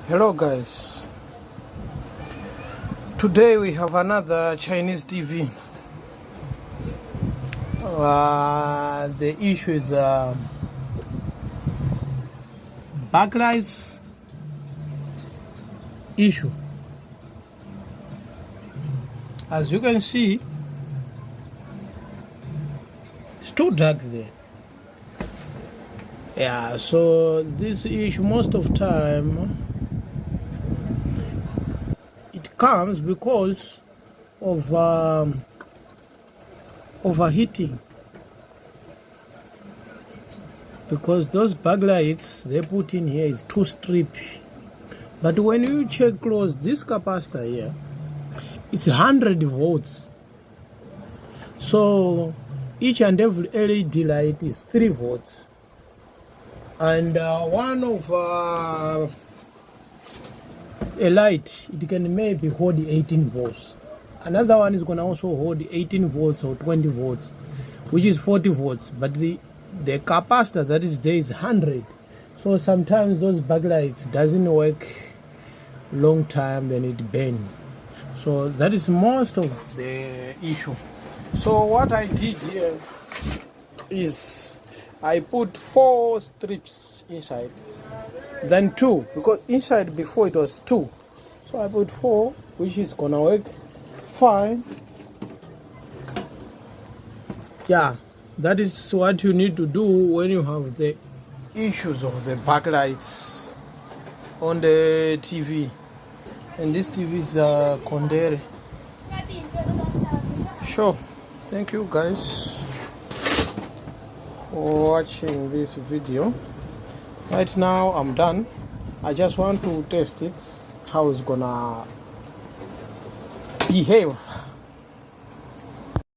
Hello guys, today we have another Chinese TV. The issue is backlights issue. As you can see, it's too dark there. Yeah, so this issue most of time it comes because of overheating, because those backlights they put in here is too strippy. But when you check close, this capacitor here, it's 100 volts. So each and every LED light is 3 volts. And one of a light, it can maybe hold 18 volts. Another one is going to also hold 18 volts or 20 volts, which is 40 volts. But the capacitor that is there is 100. So sometimes those backlights doesn't work long time, then it burn. So that is most of the issue. So what I did here is I put 4 strips inside, then 2, because inside before it was 2. So I put 4, which is gonna work fine. Yeah, that is what you need to do when you have the issues of the backlights on the TV. And this TV is condere. Sure. Thank you guys for watching this video. Right now I'm done. I just want to test it, how it's gonna behave.